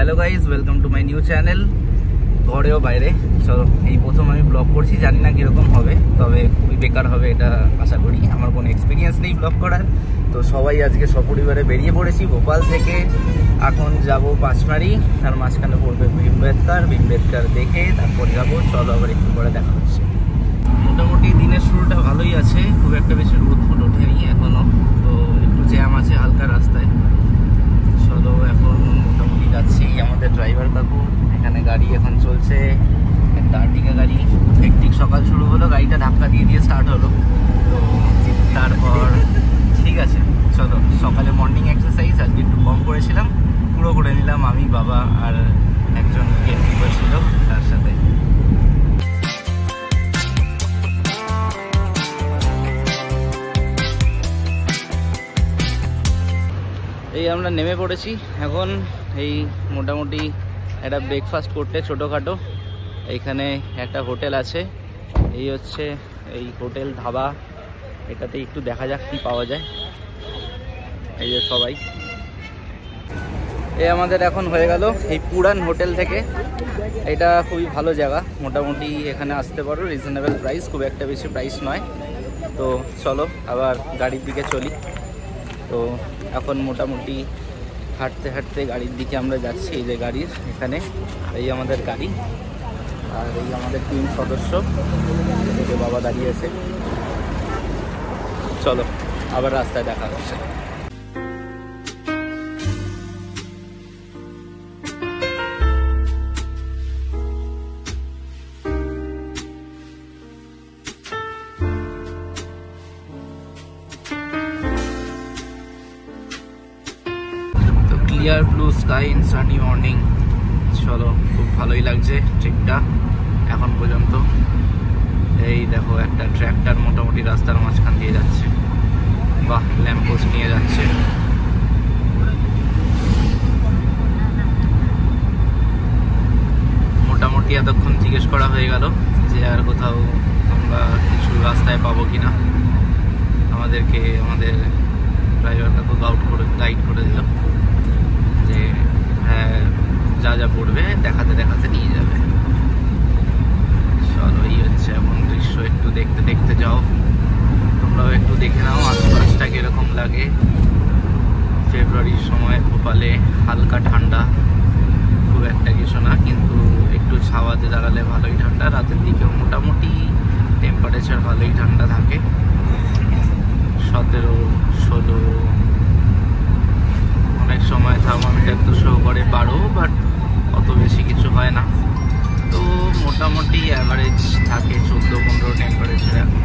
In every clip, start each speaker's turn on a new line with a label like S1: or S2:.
S1: Hello guys, welcome to my new channel. ঘরেও বাইরে চলো, এই প্রথম আমি ব্লগ করছি, জানি না কীরকম হবে, তবে খুবই বেকার হবে এটা আশা করি। আমার কোনো এক্সপিরিয়েন্স নেই ব্লগ করার, তো সবাই আজকে সপরিবারে বেরিয়ে পড়েছি ভোপাল থেকে। এখন যাব পাঁচমারি, তার মাঝখানে পড়বে ভীমবেদকার দেখে তারপর যাব। চলো আবার একটু পরে দেখা হচ্ছে। মোটামুটি দিনের শুরুটা ভালোই আছে, খুব একটা বেশি রোদ ফুল ওঠেনি এখনও, তো একটু জ্যাম আছে হালকা রাস্তায়। চলো এখন মোটামুটি যাচ্ছি। আমাদের ড্রাইভার কাকু এখানে গাড়ি এখন চলছে, একটা আর্টিকা গাড়ি। হেক্টিক সকাল শুরু হলো, গাড়িটা ধাক্কা দিয়ে স্টার্ট হলো। তো তারপর ঠিক আছে, চলো সকালে মর্নিং এক্সারসাইজ আজকে একটু কম করেছিলাম, পুরো করে নিলাম আমি, বাবা আর একজন গেট কিপার ছিল তার সাথে। এই আমরা নেমে পড়েছি এখন। এই মোটামুটি একটা ব্রেকফাস্ট করতে ছোটোখাটো এইখানে একটা হোটেল আছে, এই হচ্ছে এই হোটেল ধাবা। এটাতে একটু দেখা যাক কী পাওয়া যায়। এই যে সবাই, এই আমাদের এখন হয়ে গেল এই পুরান হোটেল থেকে। এটা খুবই ভালো জায়গা, মোটামুটি এখানে আসতে পারো, রিজনেবল প্রাইস, খুব একটা বেশি প্রাইস নয়। তো চলো আবার গাড়ির দিকে চলি। তো এখন মোটামুটি হাঁটতে হাঁটতে গাড়ির দিকে আমরা যাচ্ছি। এই যে গাড়ির এখানে, এই আমাদের গাড়ি, আর এই আমাদের 3 সদস্য, এই যে বাবা দাঁড়িয়ে আছে। চলো আবার রাস্তায় দেখা হচ্ছে। Clear blue sky in sunny morning. চলো খুব ভালোই লাগছে ট্রিপটা এখন পর্যন্ত। এই দেখো একটা ট্র্যাক্টর মোটামুটি রাস্তার মাঝখান দিয়ে যাচ্ছে, বাহ, ল্যাম্পপোস্ট নিয়ে যাচ্ছে। মোটামুটি এতক্ষণ জিজ্ঞেস করা হয়ে গেল যে আর কোথাও আমরা কিছু রাস্তায় পাবো কিনা। আমাদেরকে আমাদের ড্রাইভার কাকু গাইড করে দিল যে হ্যাঁ যা যা পড়বে দেখাতে দেখাতে নিয়ে যাবে। চলো এই হচ্ছে এখন দৃশ্য, একটু দেখতে দেখতে যাও, তোমরাও একটু দেখে নাও আশপাশটা কিরকম লাগে। ফেব্রুয়ারির সময় ভোপালে হালকা ঠান্ডা, খুব একটা কিছু না, কিন্তু একটু ছাওয়াতে দাঁড়ালে ভালোই ঠান্ডা। রাতের দিকেও মোটামুটি টেম্পারেচার ভালোই ঠান্ডা থাকে, 17-16, অনেক সময় থার্মোমিটার তো শো করে 12, বাট অত বেশি কিছু হয় না। তো মোটামুটি অ্যাভারেজ থাকে 14-15 টেম্পারেচার এখন।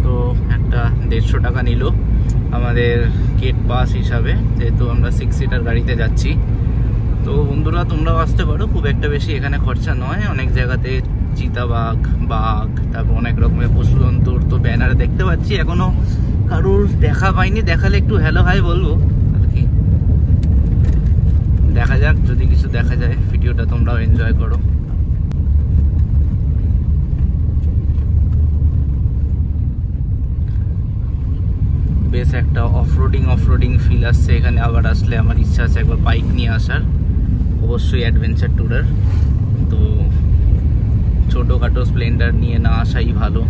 S1: তো একটা 150 টাকা নিল আমাদের গেট পাস হিসাবে, যেহেতু আমরা 6 সিটার গাড়িতে যাচ্ছি। তো বন্ধুরা তোমরাও আসতে পারো, খুব একটা বেশি এখানে খরচা নয়। অনেক জায়গাতে চিতাবাঘ, বাঘ, তারপর অনেক রকমের পশু জন্তুর তো ব্যানারে দেখতে পাচ্ছি, এখনো কারোর দেখা পাইনি। দেখালে একটু হ্যালো হাই বলবো আর কি। দেখা যাক, যদি কিছু দেখা যায় ভিডিওটা তোমরাও এনজয় করো। বেশ একটা অফরোডিং ফিল আসছে এখানে। আবার আসলে আমার ইচ্ছা আছে একবার বাইক নিয়ে আসার, অবশ্যই অ্যাডভেঞ্চার ট্যুরের। তো ছোটোখাটো স্প্লেন্ডার নিয়ে না আসাই ভালো।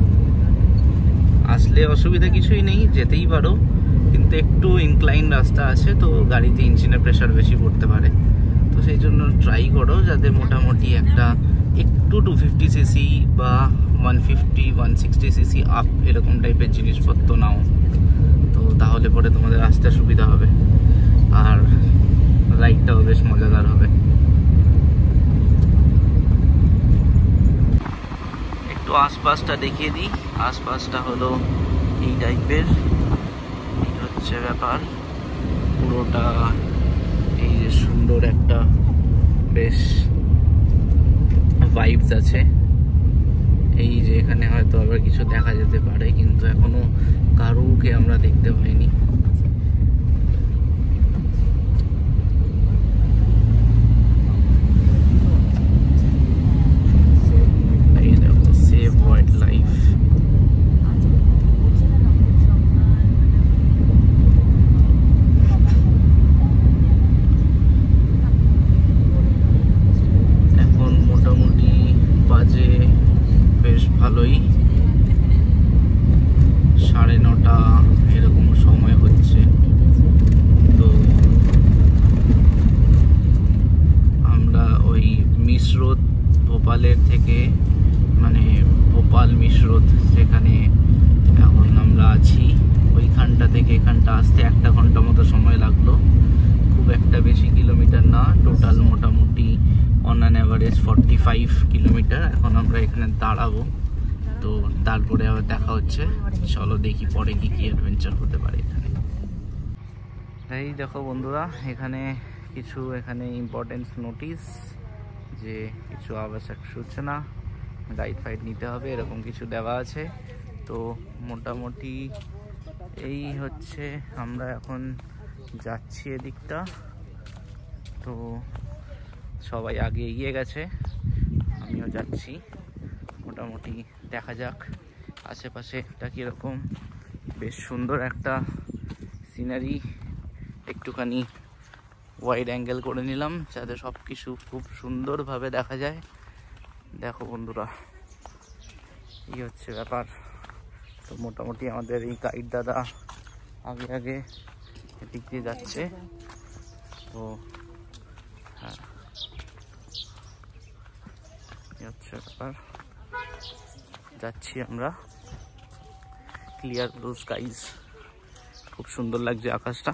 S1: আসলে অসুবিধা কিছুই নেই, যেতেই পারো, কিন্তু একটু ইনক্লাইন রাস্তা আছে, তো গাড়িতে ইঞ্জিনের প্রেশার বেশি পড়তে পারে। তো সেই জন্য ট্রাই করো যাতে মোটামুটি একটা একটু 250 সিসি বা 150-160 সিসি আপ এরকম টাইপের জিনিসপত্র নাও, তো তাহলে পরে তোমাদের আসতে সুবিধা হবে আর রাইডটাও বেশ মজাদার হবে। একটু আশপাশটা দেখিয়ে দিই। আশপাশটা হলো এই টাইপের, এই হচ্ছে ব্যাপার পুরোটা। এই যে সুন্দর একটা বেশ ভাইবস আছে। এই যে এখানে হয়তো আবার কিছু দেখা যেতে পারে, কিন্তু এখনো কারুকে আমরা দেখতে পাইনি। এই দেখো সেভ ওয়াইল্ড লাইফ। এখন মোটামুটি বাজে বেশ ভালোই, 9:30 এরকম সময় হচ্ছে। তো আমরা ওই মিশরোদ, ভোপালের থেকে, মানে ভোপাল মিশরোদ, সেখানে এখন আমরা আছি। ওইখানটা থেকে এখানটা আসতে 1 ঘন্টা মতো সময় লাগলো। খুব একটা বেশি কিলোমিটার না, টোটাল মোটামুটি অন অ্যান অ্যাভারেজ 45 কিলোমিটার। এখন আমরা এখানে দাঁড়াবো, তো তারপরে আবার দেখা হচ্ছে। চলো দেখি পরে কি কি অ্যাডভেঞ্চার হতে পারে এখানে। এই দেখো বন্ধুরা, এখানে কিছু ইম্পর্টেন্স নোটিস যে কিছু আবশ্যক সূচনা, গাইড ফাইড নিতে হবে, এরকম কিছু দেওয়া আছে। তো মোটামুটি এই হচ্ছে, আমরা এখন যাচ্ছি এদিকটা। তো সবাই আগে এগিয়ে গেছে, আমিও যাচ্ছি। মোটামুটি দেখা যাক আশেপাশেটা কীরকম। বেশ সুন্দর একটা সিনারি, একটুখানি ওয়াইড অ্যাঙ্গেল করে নিলাম যাতে সব কিছু খুব সুন্দরভাবে দেখা যায়। দেখো বন্ধুরা, এই হচ্ছে ব্যাপার। তো মোটামুটি আমাদের এই গাইড দাদা আগে আগে এদিক দিয়ে যাচ্ছে। তো হ্যাঁ, এই হচ্ছে ব্যাপার, যাচ্ছি আমরা। ক্লিয়ার ব্লু স্কাইজ, খুব সুন্দর লাগছে আকাশটা।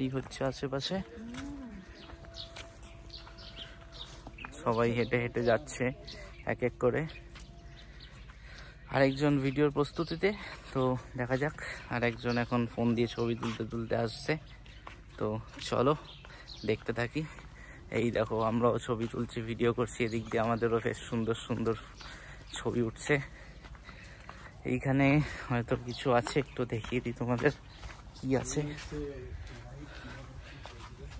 S1: এই হচ্ছে আশেপাশে, সবাই হেঁটে হেঁটে যাচ্ছে এক এক করে, আরেকজন ভিডিওর প্রস্তুতিতে। তো দেখা যাক, আরেকজন এখন ফোন দিয়ে ছবি তুলতে তুলতে আসছে। তো চলো দেখতে থাকি। এই দেখো, আমরাও ছবি তুলছি, ভিডিও করছি, এদিক দিয়ে আমাদেরও বেশ সুন্দর সুন্দর ছবি উঠছে। এইখানে হয়তো কিছু আছে, একটু দেখিয়ে দিই তোমাদের কি আছে।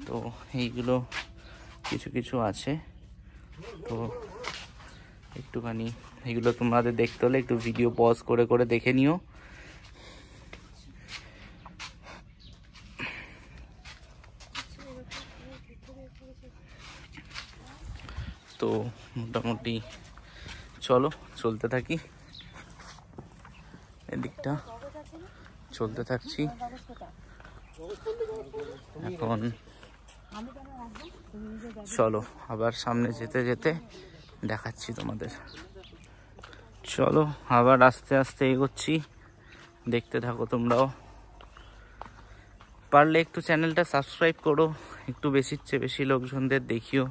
S1: তো এইগুলো কিছু কিছু আছে, তো একটুখানি এগুলো তোমাদের দেখতে হলে একটু ভিডিও পজ করে করে দেখে নিও। তো মোটামুটি চলো চলতে থাকি, এদিকটা চলতে থাকছি। এখন চলো আবার সামনে যেতে যেতে দেখাচ্ছি তোমাদের। চলো আবার আস্তে আস্তে এগোচ্ছি, দেখতে থাকো তোমরাও। পারলে একটু চ্যানেলটা সাবস্ক্রাইব করো, একটু বেশির চেয়ে বেশি লোকজনদের দেখিও।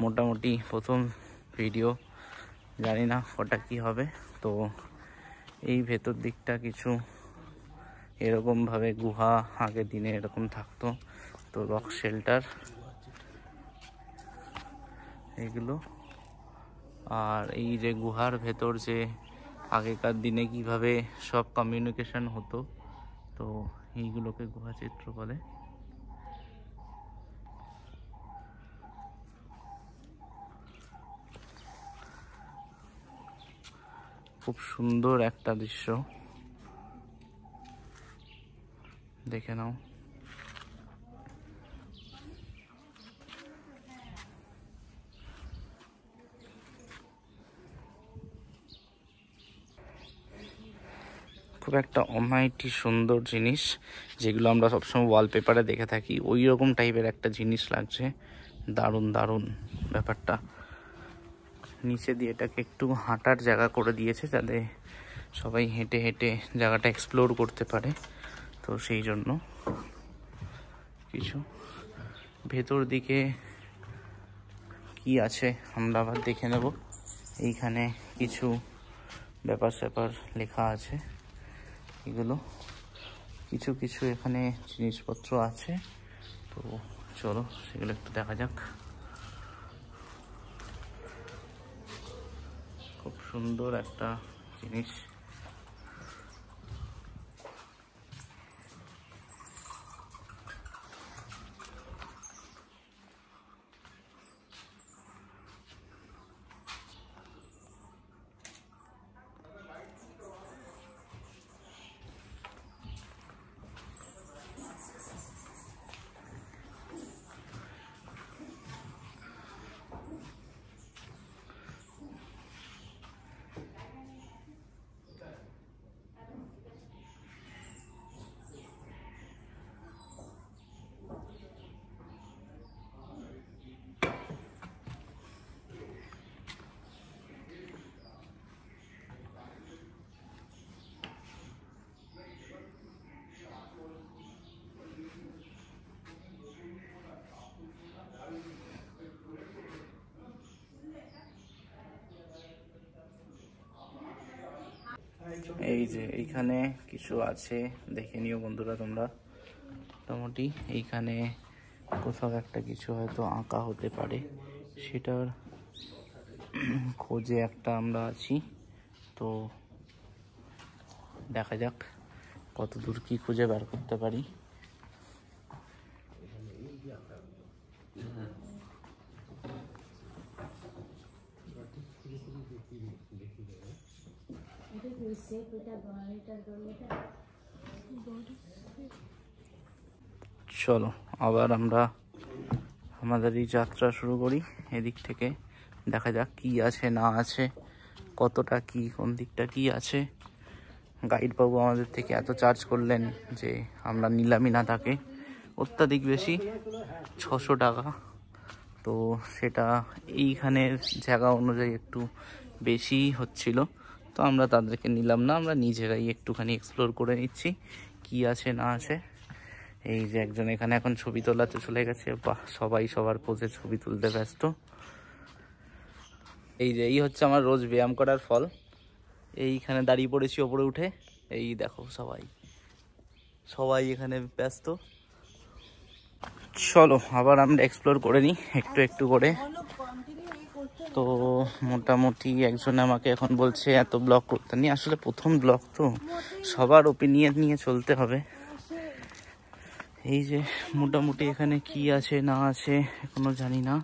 S1: মোটামুটি প্রথম ভিডিও, জানি না ওটা কি হবে। তো এই ভেতর দিকটা কিছু এরকমভাবে গুহা, আগের দিনে এরকম থাকতো, তো রক শেল্টার এগুলো। আর এই যে গুহার ভেতর যে আগেকার দিনে কিভাবে সব কমিউনিকেশন হতো, তো এইগুলোকে গুহা চিত্র বলে। খুব সুন্দর একটা দৃশ্য, দেখে নাও। খুব একটা অমাইটি সুন্দর জিনিস, যেগুলো আমরা সবসময় ওয়ালপেপারে দেখে থাকি, ওই রকম টাইপের একটা জিনিস লাগছে। দারুণ দারুণ ব্যাপারটা। নিচে দিয়ে এটাকে একটু হাঁটার জায়গা করে দিয়েছে, যাতে সবাই হেঁটে হেঁটে জায়গাটা এক্সপ্লোর করতে পারে। তো সেই জন্য কিছু ভেতর দিকে কি আছে আমরা আবার দেখে নেব। এইখানে কিছু ব্যাপার স্যাপার লেখা আছে, এগুলো কিছু কিছু এখানে জিনিসপত্র আছে। তো চলো সেগুলো একটু দেখা যাক। সুন্দর একটা জিনিস। এই যে এইখানে কিছু আছে, দেখে নিও বন্ধুরা তোমরা। মোটামুটি এইখানে কোথাও একটা কিছু হয়তো আঁকা হতে পারে, সেটার খোঁজে একটা আমরা আছি। তো দেখা যাক কত দূর কি খুঁজে বার করতে পারি। চলো আবার আমরা আমাদের এই যাত্রা শুরু করি। এদিক থেকে দেখা যাক কি আছে না আছে, কতটা কি, কোন দিকটা কি আছে। গাইড বাবু আমাদের থেকে এত চার্জ করলেন যে আমরা নিলামই না তাকে, অত্যাধিক বেশি 600 টাকা। তো সেটা এইখানের জায়গা অনুযায়ী একটু বেশি হচ্ছিল, তো আমরা তাদেরকে নিলাম না, আমরা নিজেরাই একটুখানি এক্সপ্লোর করে নিচ্ছি কি আছে না আছে। এই যে একজন এখানে এখন ছবি তোলাতে চলে গেছে, বাহ, সবাই সবার পোজে ছবি তুলতে ব্যস্ত। এই যে এই হচ্ছে আমার রোজ ব্যায়াম করার ফল। এইখানে দাঁড়িয়ে পড়েছি ওপরে উঠে, এই দেখো সবাই এখানে ব্যস্ত। চলো আবার আমরা এক্সপ্লোর করে নিই একটু একটু করে। তো মোটামুটি একজন আমাকে এখন বলছে এত ব্লগ করতে নিয়ে, আসলে প্রথম ব্লগ তো সবার ওপিনিয়ন নিয়ে চলতে হবে। এই যে মোটামুটি এখানে কি আছে না আছে এখনো জানি না,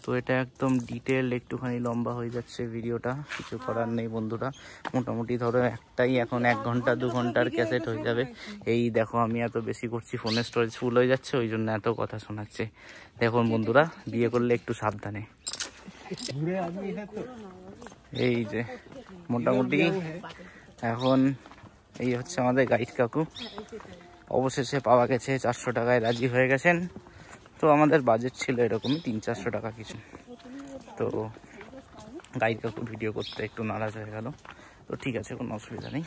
S1: তো এটা একদম ডিটেল একটুখানি লম্বা হয়ে যাচ্ছে ভিডিওটা, কিছু করার নেই বন্ধুরা। মোটামুটি ধরো একটাই এখন 1 ঘন্টা 2 ঘন্টার ক্যাসেট হয়ে যাবে। এই দেখো আমি এত বেশি করছি, ফোনের স্টোরেজ ফুল হয়ে যাচ্ছে, ওই জন্য এত কথা শোনাচ্ছে। দেখুন বন্ধুরা, বিয়ে করলে একটু সাবধানে। এই যে মোটামুটি এখন এই হচ্ছে আমাদের গাইড কাকু, অবশেষে পাওয়া গেছে, 400 টাকায় রাজি হয়ে গেছেন। তো আমাদের বাজেট ছিল এরকমই 300-400 টাকা কিছু। তো গাইড কাকু ভিডিও করতে একটু নারাজ হয়ে গেল, তো ঠিক আছে কোনো অসুবিধা নেই,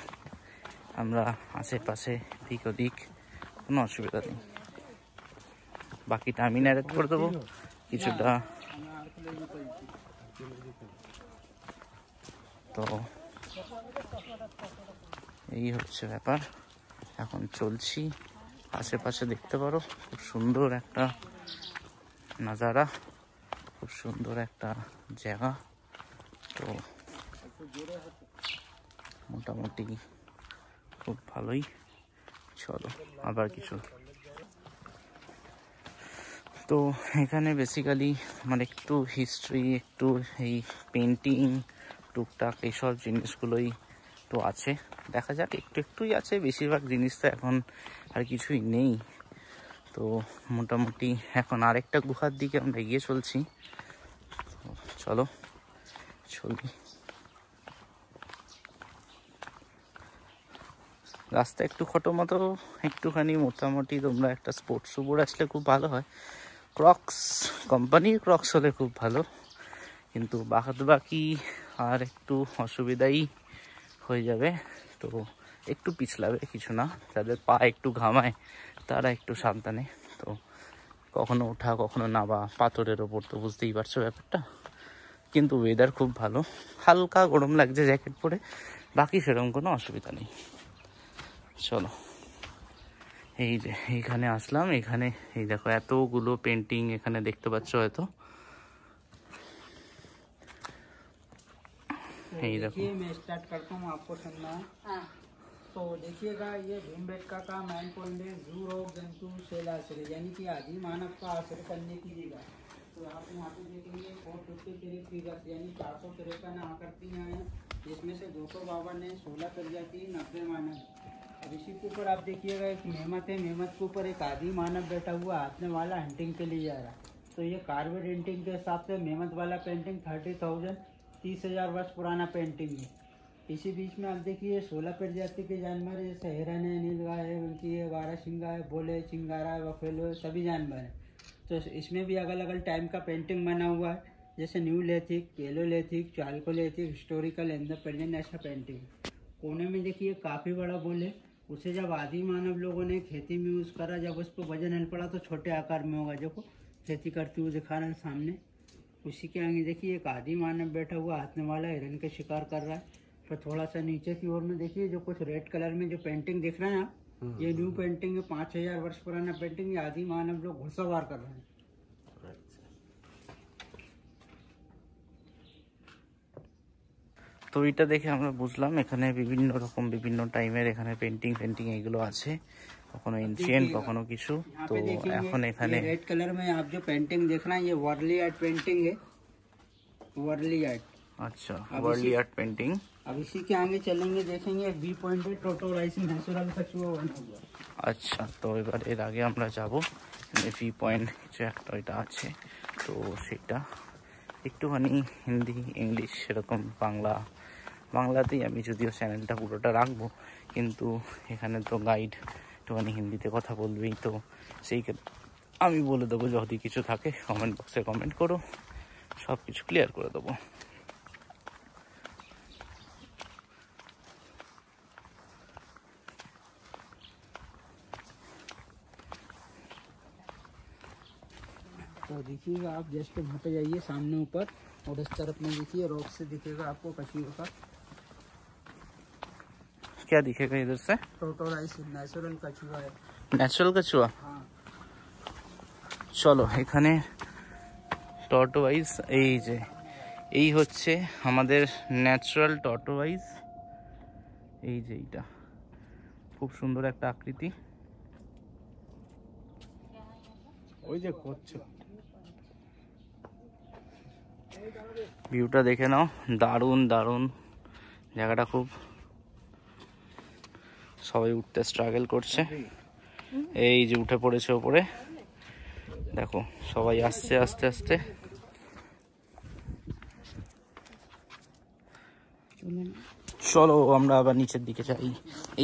S1: আমরা আশেপাশে দিক ওদিক কোনো অসুবিধা নেই, বাকিটা আমি ন্যারেট করে দেবো কিছুটা। তো এই হচ্ছে ব্যাপার, এখন চলছি। আশেপাশে দেখতে পারো খুব সুন্দর একটা নাজারা, খুব সুন্দর একটা জায়গা। তো মোটামুটি খুব ভালোই। চলো আবার কিছু। তো এখানে বেসিক্যালি মানে একটু হিস্ট্রি, একটু এই পেন্টিং টুকটাক এইসব জিনিসগুলোই তো আছে, দেখা যাক একটু একটুই আছে, বেশিরভাগ জিনিস তো এখন আর কিছুই নেই। তো মোটামুটি এখন আরেকটা গুহার দিকে আমরা এগিয়ে চলছি, চলো চলি। রাস্তা একটু খটোমতো, একটুখানি মোটামুটি তোমরা একটা স্পোর্টস শু পরে আসলে খুব ভালো হয়, ক্রক্স কোম্পানির ক্রক্স হলে খুব ভালো, কিন্তু বাদ বাকি আর একটু অসুবিধাই হয়ে যাবে। তো একটু পিছলাবে, কিছু না, যাদের পা একটু ঘামায় তারা একটু সাবধানে। তো কখনো ওঠা কখনো নামা পাথরের ওপর, তো বুঝতেই পারছো ব্যাপারটা। কিন্তু ওয়েদার খুব ভালো, হালকা গরম লাগছে জ্যাকেট পরে, বাকি সেরকম কোনো অসুবিধা নেই। চলো এই যে এইখানে আসলাম, এখানে এই দেখো এতগুলো পেন্টিং এখানে দেখতে পাচ্ছ হয়তো। এই দেখো
S2: देखिए मैं स्टार्ट करता हूँ, आपको सुनना है। तो देखिएगा ये भीमबेटका का मेन पॉइंट है जू रोग जंतु शैलाश्रय, यानी कि आदि मानव का आश्रय करने की जगह। तो आप यहाँ पे देखेंगे 453 फिगर्स यानी 453 आकृतियाँ हैं, जिसमें से 252 ने 16 प्रजाति 90 मानव। अब इसी के ऊपर आप देखिएगा एक मेहमत है, मेहमत के ऊपर एक आदि मानव बैठा हुआ हाथने वाला हंटिंग के लिए जा रहा है। तो ये कार्बेड हंटिंग के हिसाब से मेहमत वाला पेंटिंग 30,000 30,000 वर्ष पुराना पेंटिंग है। इसी बीच में आप देखिए 16 प्रजाति के जानवर है, जैसे हिरन है, नीलगाय है, उनकी है, बारहसिंगा है, बोले, चिंगारा है, बफेलो है, सभी जानवर हैं। तो इसमें भी अलग अलग टाइम का पेंटिंग बना हुआ है, जैसे neolithic, paleolithic, chalcolithic, historical and the present, ऐसा पेंटिंग। कोने में देखिए काफ़ी बड़ा बोले, उसे जब आदि मानव लोगों ने खेती में यूज़ करा, जब उस पर वजन हल पड़ा तो छोटे आकार में होगा, देखो खेती करते हुए दिखा रहे हैं सामने। उसी के आगे देखिए एक आदि मानव बैठा हुआ हाथने वाला हिरन के शिकार कर रहा है। फिर थोड़ा सा नीचे की ओर में देखिए जो कुछ रेड कलर में जो पेंटिंग दिख रहे हैं आप, ये न्यू पेंटिंग है, 5,000 वर्ष पुराना पेंटिंग। ये आदि मानव लोग घुड़सवार कर रहे हैं।
S1: তো এটা দেখে আমরা বুঝলাম এখানে বিভিন্ন রকম বিভিন্ন টাইমের এখানে পেন্টিং এইগুলো আছে, কখনো এনশিয়েন্ট কখনো কিছু। তো এখন এখানে
S2: रेड कलर में आप जो पेंटिंग देख रहे हैं ये वर्ली आर्ट पेंटिंग है, वर्ली आर्ट।
S1: अच्छा, वर्ली आर्ट पेंटिंग।
S2: अब इसी के आगे चलेंगे, देखेंगे बी पॉइंट है, टोटोराइस नेचुरल कछुआ बना हुआ।
S1: আচ্ছা, তো এবার এর আগে আমরা যাব ভি পয়েন্ট কিছু একটা ওইটা আছে, তো সেটা একটুখানি হিন্দি ইংলিশ সেরকম বাংলাতেই আমি যদিও চ্যানেলটা পুরোটা রাখবো, কিন্তু এখানে তো গাইড একটুখানি হিন্দিতে কথা বলবেই, তো সেই আমি বলে দেবো যদি কিছু থাকে কমেন্ট বক্সে কমেন্ট করো, সব কিছু ক্লিয়ার করে দেবো।
S2: तो देखिएगा आप जस्ट वहाँ पे जाइए सामने ऊपर, और इस तरफ में देखिए रॉक से दिखेगा आपको कछुआ का।
S1: क्या दिखेगा इधर से?
S2: टोटोराइस ন্যাচারাল कछुआ है।
S1: ন্যাচারাল कछुआ।
S2: हाँ,
S1: চলো এখানে টর্টোয়াইজ, এই হচ্ছে আমাদের ন্যাচারাল টর্টোয়াইজ। এই যে এইটা খুব সুন্দর একটা আকৃতি।
S2: ওই যে করছো,
S1: ভিউটা দেখে নাও, দারুণ দারুণ জায়গাটা, খুব সবাই উঠতে স্ট্রাগল করছে। এই যে উঠে পড়েছে ওপরে, দেখো সবাই আসছে আস্তে আস্তে। চলো আমরা আবার নিচের দিকে যাই।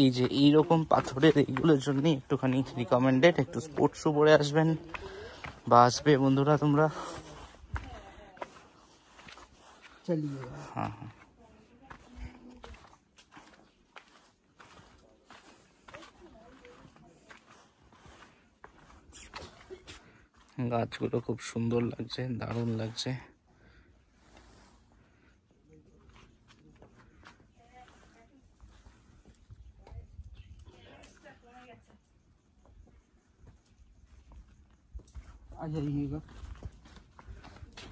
S1: এই যে এইরকম পাথরের এইগুলোর জন্য একটুখানি রিকমেন্ডেড, একটু স্পোর্টস শু পরে আসবেন বা আসবে বন্ধুরা তোমরা।
S2: चलिए।
S1: হ্যাঁ হ্যাঁ, গাছগুলো খুব সুন্দর লাগছে, দারুণ লাগছে।
S2: आ जाइएगा।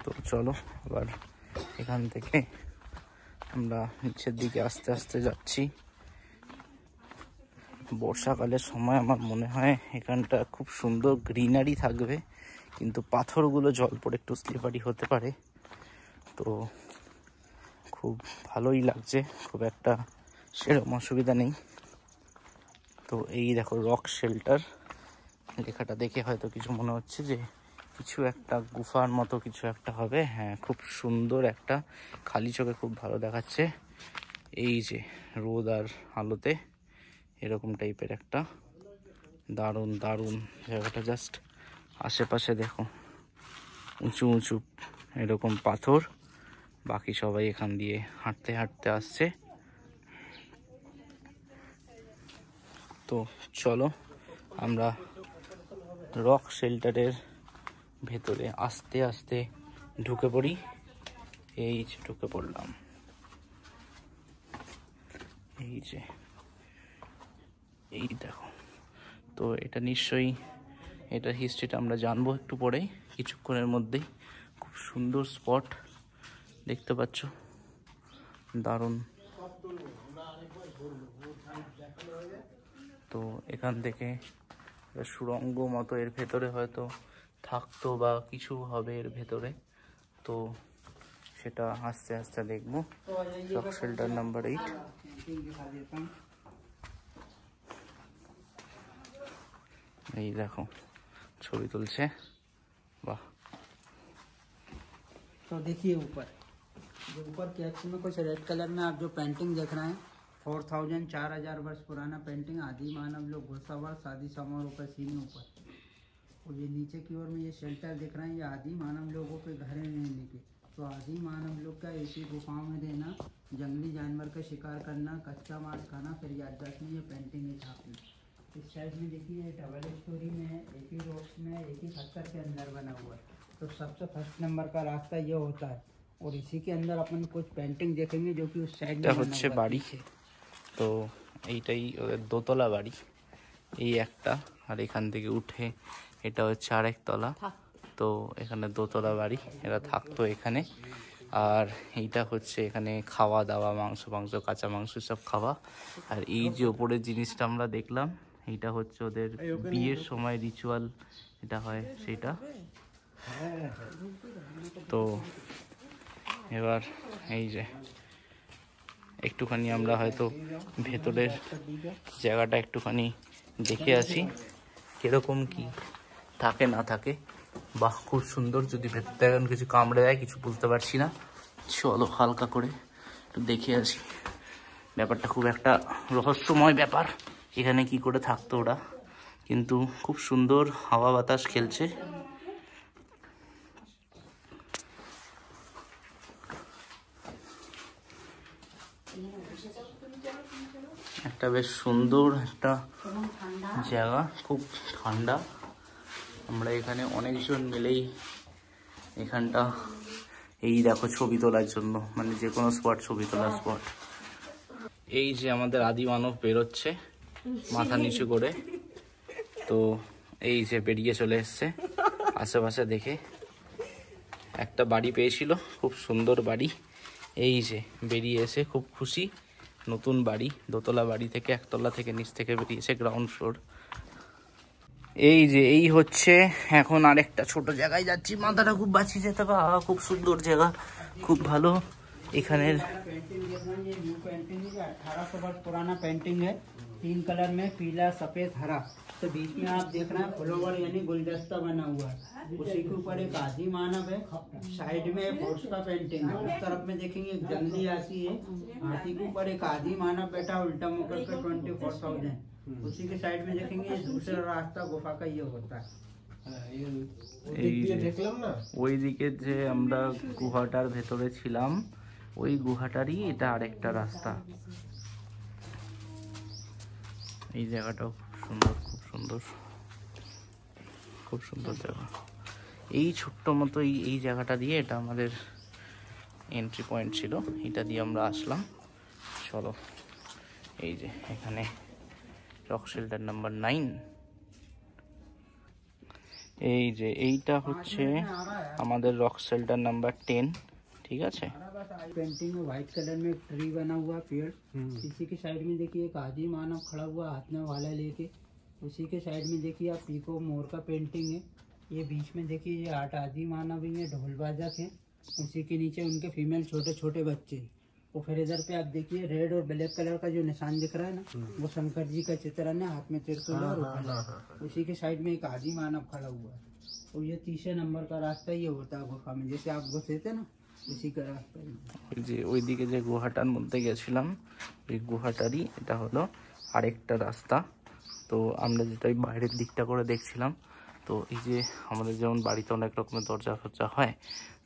S1: তো চলো আবার এখান থেকে আমরা নিচের দিকে আস্তে আস্তে যাচ্ছি। বর্ষাকালের সময় আমার মনে হয় এখানটা খুব সুন্দর গ্রিনারি থাকবে, কিন্তু পাথরগুলো জল পড়ে একটু স্লিপারি হতে পারে। তো খুব ভালোই লাগছে, খুব একটা সেরকম অসুবিধা নেই। তো এই দেখো রক শেল্টার লেখাটা দেখে হয়তো কিছু মনে হচ্ছে যে কিছু একটা গুফার মতো কিছু একটা হবে। হ্যাঁ, খুব সুন্দর একটা, খালি চোখে খুব ভালো দেখাচ্ছে। এই যে রোদ আর আলোতে এরকম টাইপের একটা দারুণ দারুণ জায়গাটা। জাস্ট আশেপাশে দেখো উঁচু উঁচু এরকম পাথর, বাকি সবাই এখান দিয়ে হাঁটতে হাঁটতে আসছে। তো চলো আমরা রক শেল্টারের ভেতরে আস্তে আস্তে ঢুকে পড়ি। এই যে ঢুকে পড়লাম, এই যে এই দেখো। তো এটা নিশ্চয়ই, এটার হিস্ট্রিটা আমরা জানবো একটু পরেই, কিছুক্ষণের মধ্যেই। খুব সুন্দর স্পট দেখতে পাচ্ছ, দারুণ। তো এখান থেকে সুড়ঙ্গ মতো এর ভেতরে হয়তো থাকতো বা কিছু হবে এর ভেতরে, তো সেটা আস্তে আস্তে দেখবো। Rock shelter number 8। এই দেখো ছবি তুলছে, वाह।
S2: तो देखिए ऊपर जो ऊपर कैप्स में कुछ रेड कलर में आप जो पेंटिंग देख रहे हैं 4000 4000 वर्ष पुराना पेंटिंग आदि मानव लोग घुड़सवार शादी समारोह पर सीने ऊपर। और ये नीचे की ओर में ये शेल्टर दिख रहे हैं, ये आदि मानव लोगों के घर रहने के। तो आदि मानव लोग का ऐसी गुफाओं में रहना, जंगली जानवर का शिकार करना, कच्चा मांस खाना, फिर याददाश्त में ये पेंटिंग है छापी। इस साइड में देखिए डबल स्टोरी में है, एक ही रोड्स में, एक ही पत्थर के अंदर बना हुआ है। तो सबसे फर्स्ट नंबर का रास्ता ये होता है और इसी के अंदर अपन कुछ पेंटिंग देखेंगे जो कि उस साइड में
S1: হচ্ছে বাড়ি। তো এইটাই ওদের দোতলা বাড়ি, এই একটা, আর এখান থেকে উঠে এটা হচ্ছে আরেক তলা। তো এখানে দোতলা বাড়ি, এরা থাকতো এখানে। আর এইটা হচ্ছে এখানে খাওয়া দাওয়া, মাংস কাঁচা মাংস সব খাওয়া। আর এই যে ওপরের জিনিসটা আমরা দেখলাম, এইটা হচ্ছে ওদের বিয়ের সময় রিচুয়াল এটা হয় সেটা। তো এবার এই যে একটুখানি আমরা হয়তো ভেতরের জায়গাটা একটুখানি দেখে আসি কিরকম কি থাকে না থাকে। বাহ, খুব সুন্দর। যদি ভেতর থেকে কিছু কামড়ে দেয় কিছু বুঝতে পারছি না, চলো হালকা করে একটু দেখে আসি। ব্যাপারটা খুব একটা রহস্যময় ব্যাপার, এখানে কি করে থাকতো ওরা, কিন্তু খুব সুন্দর হাওয়া বাতাস খেলছে। একটা বেশ সুন্দর একটা জায়গা, খুব ঠান্ডা। আমরা এখানে অনেকজন মিলেই এখানটা এই দেখো ছবি তোলার জন্য, মানে যে কোনো স্পট ছবি তোলার স্পট। এই যে আমাদের আদি মানব বেরোচ্ছে মাথা নিচু করে। তো এই যে বেরিয়ে চলে এসছে আশেপাশে দেখে। একটা বাড়ি পেয়েছিল, খুব সুন্দর বাড়ি। এই যে বেরিয়ে এসে খুব খুশি, নতুন বাড়ি, দোতলা বাড়ি থেকে একতলা থেকে নিচ থেকে বেরিয়েছে গ্রাউন্ড ফ্লোর। এই যে এই হচ্ছে এখন আরেকটা ছোট জায়গায় যাচ্ছি, মাথাটা খুব বাঁচিয়ে যেতে হবে। খুব সুন্দর জায়গা, খুব ভালো। এখানের
S2: पेंटिंग देख रहे हैं, ये न्यू पेंटिंग है, 1800 वर्ष पुराना पेंटिंग है, 3 कलर में, पीला सफेद हरा। तो बीच में आप देख रहे हैं फ्लावर यानी गुलदस्ता बना हुआ है, उसी के ऊपर एक आदि मानव है, साइड में एक हॉर्स का पेंटिंग है, उस तरफ में देखेंगे एक जंगली हाथी है, हाथी के ऊपर एक आदि मानव बैठा उल्टा मुख करके 24,000। उसी के साइड में देखेंगे दूसरा रास्ता गुफा का ये होता है।
S1: দেখলাম না ওইদিকে যে আমরা গুহাটার ভেতরে ছিলাম, ওই গুহাটারই এটা আরেকটা রাস্তা। এই জায়গাটাও খুব সুন্দর, খুব সুন্দর, খুব সুন্দর জায়গা। এই ছোট্ট মতো এই জায়গাটা দিয়ে, এটা আমাদের এন্ট্রি পয়েন্ট ছিল, এটা দিয়ে আমরা আসলাম। চলো এই যে এখানে রক শেল্টার নাম্বার 9। এই যে এইটা হচ্ছে আমাদের রক শেল্টার নাম্বার 10, ঠিক আছে।
S2: पेंटिंग में व्हाइट कलर में एक ट्री बना हुआ पेड़, इसी के साइड में देखिए एक आदि मानव खड़ा हुआ हाथ में वाला लेके। उसी के साइड में देखिए आप पीको मोर का पेंटिंग है, ये बीच में देखिए ये 8 आदि मानव भी है, ढोल बाजक है। उसी के नीचे उनके फीमेल छोटे छोटे बच्चे। और फिर इधर पे आप देखिए रेड और ब्लैक कलर का जो निशान दिख रहा है ना, वो शंकर जी का चित्रण है, हाथ में त्रिशूल और उसी के साइड में एक आदि मानव खड़ा हुआ है। और ये तीसरे नंबर का रास्ता ये होता है गुफा में, जैसे आप घुसे थे ना उसी का रास्ता।
S1: ওই যে ওইদিকে যে গুহাটার মধ্যে গেছিলাম, ওই গুহাটারই এটা হলো আরেকটা রাস্তা। তো আমরা যেটা বাইরের দিকটা করে দেখছিলাম, তো এই যে আমাদের যেমন বাড়িতে অনেক রকমের দরজা ফরজা হয়,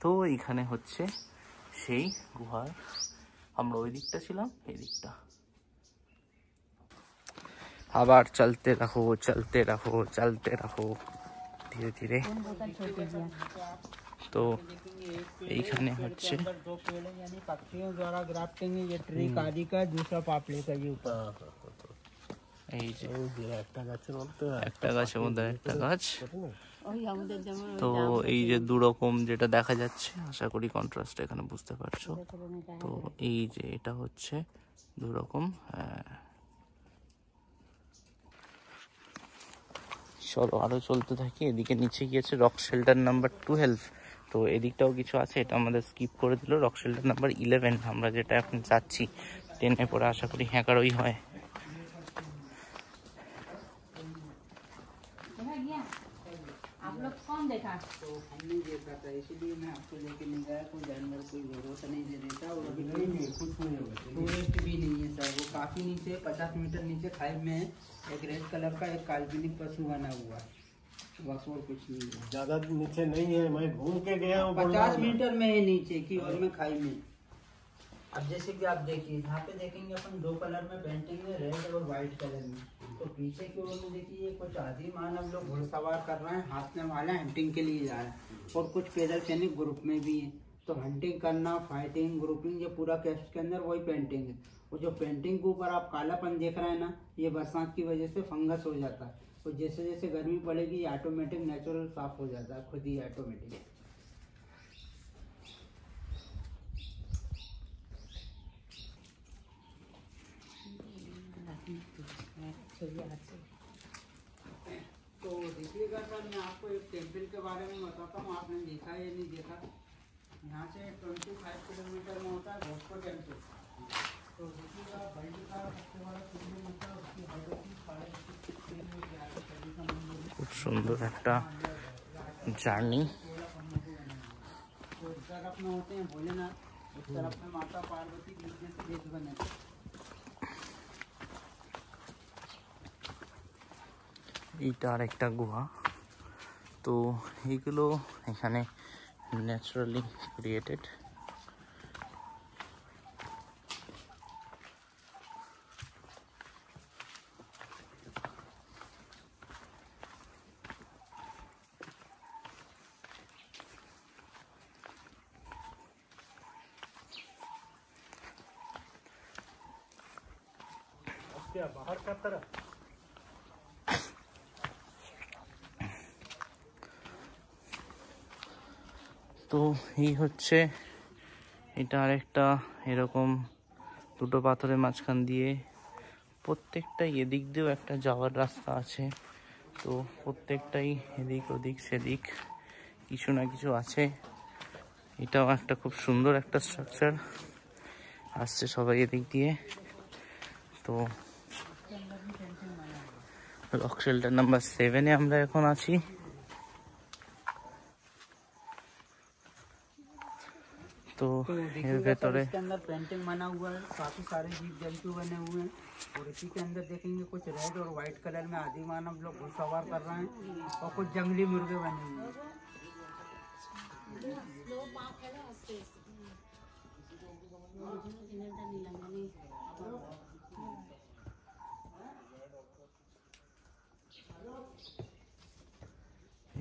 S1: তো এইখানে হচ্ছে সেই গুহার, আমরা ওই দিকটা ছিলাম, এই দিকটা। আবার চলতে রাখো চলতে রাখো চলতে রাখো ধীরে ধীরে। তো এইখানে হচ্ছে
S2: दो पेड़ है यानी पक्षियों द्वारा ग्राफ्टिंग है, ये ट्री काली का, दूसरा पापड़े का ये ऊपर।
S1: এই যে একটা গাছের মধ্যে একটা গাছ, তো এই যে দু রকম যেটা দেখা যাচ্ছে, আশা করি কন্ট্রাস্ট এখানে বুঝতে পারছো। তো এই যে এটা হচ্ছে দু রকম। চলো আরো চলতে থাকি। এদিকে নিচে গিয়েছে রক শেল্টার নাম্বার 12। তো এদিকটাও কিছু আছে, এটা আমাদের স্কিপ করে দিল। রক শেল্টার নাম্বার 11 আমরা যেটা এখন যাচ্ছি। 10-এ পরে আশা করি হ্যাকারই হয়।
S2: आप लोग कौन देखा? तो हमने देखा था, इसीलिए मैं आपको लेके नहीं गया। कोई जानवर कोई भरोसा नहीं दे देता, और अभी नहीं कुछ नहीं होगा, टूरिस्ट भी नहीं है सर। वो काफी नीचे 50 मीटर नीचे खाई में एक रेड कलर का एक काल्पनिक पशु बना हुआ है, बस और कुछ नहीं है।
S3: ज्यादा नीचे नहीं है, मैं घूम के गया हूँ
S2: 50 मीटर में है नीचे की और में खाई में। अब जैसे कि आप देखिए, यहाँ पे देखेंगे अपन 2 कलर में पेंटिंग है, रेड और व्हाइट कलर में। तो पीछे की ओर में देखिए कुछ आदि मानव लोग घुड़सवार कर रहे हैं, हाथ में वाले हंटिंग के लिए जा रहे हैं, और कुछ पैदल सैनिक ग्रुप में भी हैं। तो हंटिंग करना, फाइटिंग, ग्रुपिंग, ये पूरा कैप्स के अंदर वही पेंटिंग है। और जो पेंटिंग के ऊपर आप कालापन देख रहे हैं ना, ये बरसात की वजह से फंगस हो जाता है। तो जैसे जैसे गर्मी पड़ेगी ये ऑटोमेटिक नेचुरल साफ हो जाता है, खुद ही ऑटोमेटिक। तो देखिएगा सर, मैं आपको एक टेम्पल के बारे में बताता हूँ, आपने देखा है या नहीं देखा। यहाँ से 25 किलोमीटर में होता है भोजपुर टेम्पल। तो देखिएगा वर्ल्ड का सबसे बड़ा शिवलिंग होता है, उसकी हाइट होती है 11.5
S1: খুব সুন্দর একটা জার্নি।
S2: तो इस तरफ में होते हैं भोलेनाथ, इस तरफ में माता पार्वती, बीच में से देश बने।
S1: এইটা আর একটা গুহা। তো এইগুলো এখানে ন্যাচারালি ক্রিয়েটেড।
S3: बाहर का तरफ
S1: তো এই হচ্ছে, এটা আরেকটা এরকম দুটো পাথরের মাঝখান দিয়ে প্রত্যেকটাই, এদিক দিয়েও একটা যাওয়ার রাস্তা আছে। তো প্রত্যেকটাই এদিক ওদিক সেদিক কিছু না কিছু আছে। এটাও একটা খুব সুন্দর একটা স্ট্রাকচার, আসছে সবাই এদিক দিয়ে। তো রক শেল্টার নাম্বার 7-এ আমরা এখন আছি। तो
S2: देखिएगा इसके अंदर पेंटिंग बना हुआ है, काफी सारे जीव जंतु बने हुए हैं। और इसी के अंदर देखेंगे कुछ रेड और व्हाइट कलर में आदि मानव लोग घुड़सवार कर रहे हैं, और कुछ जंगली मुर्गे बने हुए हैं।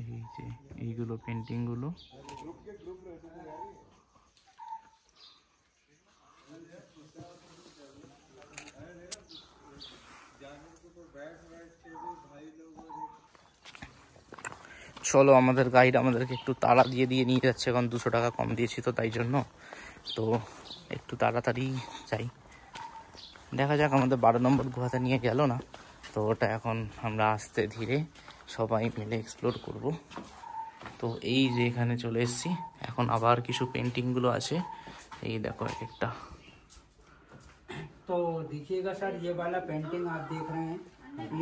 S1: এই যে এইগুলো পেন্টিং গুলো। চলো, আমাদের গাইড আমাদেরকে একটু তাড়া দিয়ে নিয়ে যাচ্ছে, কারণ 200 টাকা কম দিয়েছি তো তাই জন্য। তো একটু তাড়াতাড়ি যাই, দেখা যাক। আমাদের 12 নম্বর গুহাতে নিয়ে গেল না, তো ওটা এখন আমরা আস্তে ধীরে সবাই মিলে এক্সপ্লোর করব। তো এই যে এখানে চলে এসেছি, এখন আবার কিছু পেন্টিংগুলো আছে, এই দেখো এক একটা।
S2: तो देखिएगा सर, ये वाला पेंटिंग आप देख रहे हैं,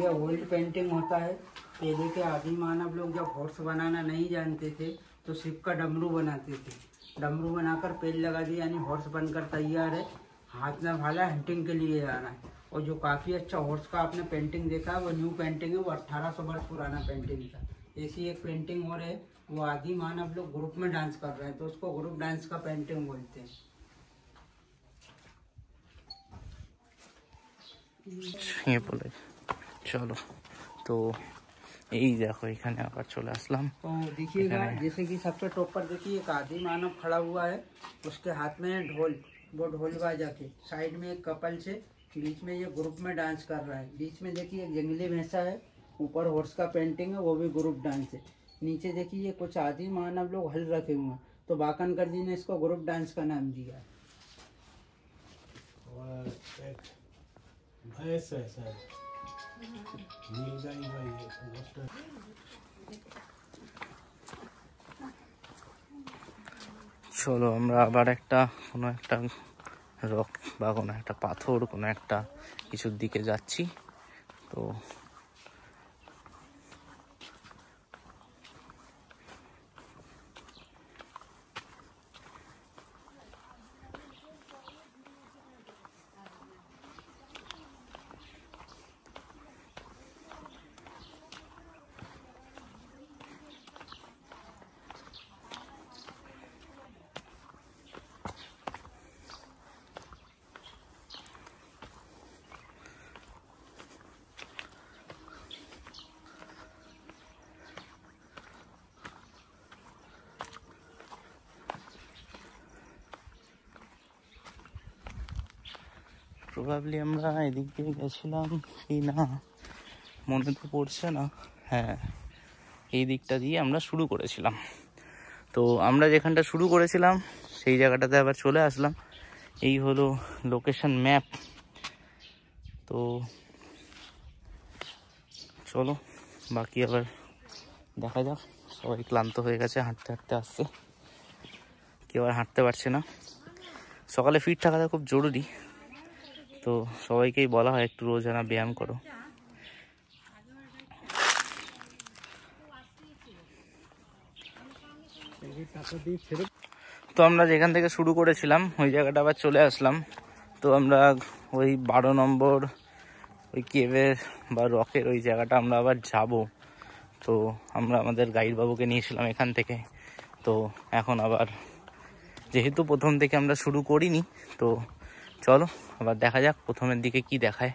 S2: ये ओल्ड पेंटिंग होता है। पहले के आदि मानव लोग जब हॉर्स बनाना नहीं जानते थे तो शिव का डमरू बनाते थे। डमरू बनाकर पेड़ लगा दिया, यानी हॉर्स बनकर तैयार है, हाथ में भाला हंटिंग के लिए जा रहा है। और जो काफ़ी अच्छा हॉर्स का आपने पेंटिंग देखा है, वो न्यू पेंटिंग है, वो 1800 वर्ष पुराना पेंटिंग था। ऐसी एक पेंटिंग और है, वो आदि मानव लोग ग्रुप में डांस कर रहे हैं, तो उसको ग्रुप डांस का पेंटिंग बोलते हैं।
S1: বলে চলো, তো এই দেখো এখানে আবার চলে আসলাম।
S2: तो देखिएगा, जैसे कि सबसे टॉप पर देखिए एक आदि मानव खड़ा हुआ है, उसके हाथ में ढोल, वो ढोल बाजा के साइड में एक कपल से, बीच में ये ग्रुप में डांस कर रहा है। बीच में देखिए एक जंगली भैंसा है, ऊपर हॉर्स का पेंटिंग है, वो भी ग्रुप डांस है। नीचे देखिए कुछ आदि मानव लोग हल रखे हुए हैं, तो बाकनकर जी ने इसको ग्रुप डांस का नाम दिया है।
S3: और एक भैंस है शायद, नीलगाई भाई है समझता है।
S1: চলো আমরা আবার একটা কোনো একটা রক বা কোনো একটা পাথর কোনো একটা কিছুর দিকে যাচ্ছি। তো প্রবাবলি আমরা এদিক দিয়ে গেছিলাম কি না মনে তো পড়ছে না। হ্যাঁ, এই দিকটা দিয়ে আমরা শুরু করেছিলাম। তো আমরা যেখানটা শুরু করেছিলাম সেই জায়গাটাতে আবার চলে আসলাম। এই হলো লোকেশন ম্যাপ। তো চলো বাকি আবার দেখা যাক। সবাই ক্লান্ত হয়ে গেছে, হাঁটতে হাঁটতে আসছে, কেউ আর হাঁটতে পারছে না। সকালে ফিট থাকাটা খুব জরুরি, তো সবাইকেই বলা হয় একটু রোজানা ব্যায়াম করো। তো আমরা যেখান থেকে শুরু করেছিলাম ওই জায়গাটা আবার চলে আসলাম। তো আমরা ওই 12 নম্বর ওই কেভের বা রকের ওই জায়গাটা আমরা আবার যাব। তো আমরা আমাদের গাইড বাবুকে নিয়েছিলাম এখান থেকে। তো এখন আবার যেহেতু প্রথম থেকে আমরা শুরু করিনি, তো চলো আবার দেখা যাক প্রথমের দিকে কি দেখায়।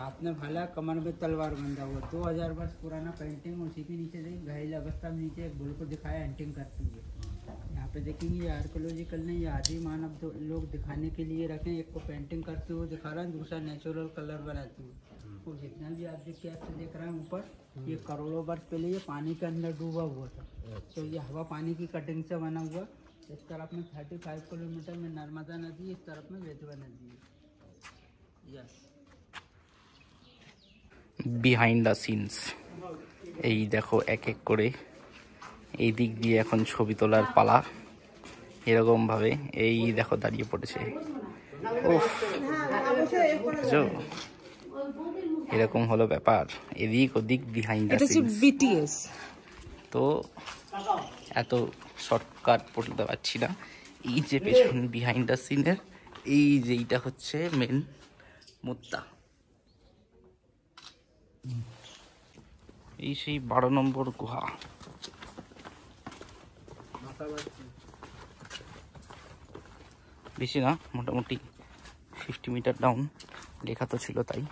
S2: आपने भला कमर में तलवार बंधा हुआ 2000 वर्ष पुराना पेंटिंग, उसी के नीचे देखिए घायल अवस्था में नीचे एक बुल को दिखाया एंटिंग करती है। यहाँ पे देखेंगे ये आर्कोलॉजिकल नहीं, ये आदि मानव लोग दिखाने के लिए रखे। एक को पेंटिंग करते हुए दिखा रहा है, दूसरा नेचुरल कलर बनाते हुए। तो जितना भी आप देखिए आपसे देख रहे हैं ऊपर, ये करोड़ों वर्ष पहले ये पानी के अंदर डूबा हुआ था। तो ये हवा पानी की कटिंग से बना हुआ। इस तरफ में 35 किलोमीटर में नर्मदा नदी, इस तरफ में बेतवा नदी है। Yes,
S1: behind the scenes. এই দেখো এক এক করে এই দিক দিয়ে এখন ছবি তোলার পালা। এরকম ভাবে এই দেখো দাঁড়িয়ে পড়েছে। এরকম হলো ব্যাপার, এদিক ওদিক বিহাইন্ড দ্য সিনস। তো এত শর্টকাট বলতে পারছি না। এই যে পেছন বিহাইন্ড দ্য সিনের এই যে এইটা হচ্ছে মেন মুদ্রা। এই সেই 12 নম্বর গুহা। বেশি না, মোটামুটি 50 মিটার ডাউন, লেখা তো ছিল তাই।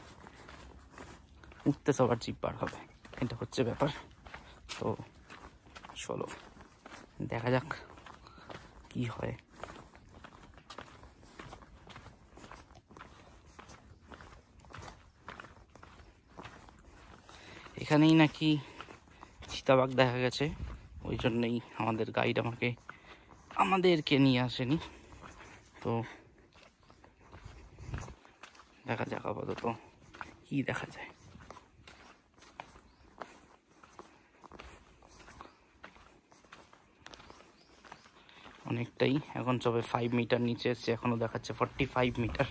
S1: উঠতে সবার জিপ বার হবে, এটা হচ্ছে ব্যাপার। তো চলো দেখা যাক কি হয়। এখানেই নাকি চিতাবাঘ দেখা গেছে, ওই জন্যই আমাদের গাইড আমাদেরকে নিয়ে আসেনি। তো দেখা যাক আপাতত কি দেখা যায়। অনেকটাই, এখন সবে 5 মিটার নিচে এসছে, এখনো দেখাচ্ছে 45 মিটার।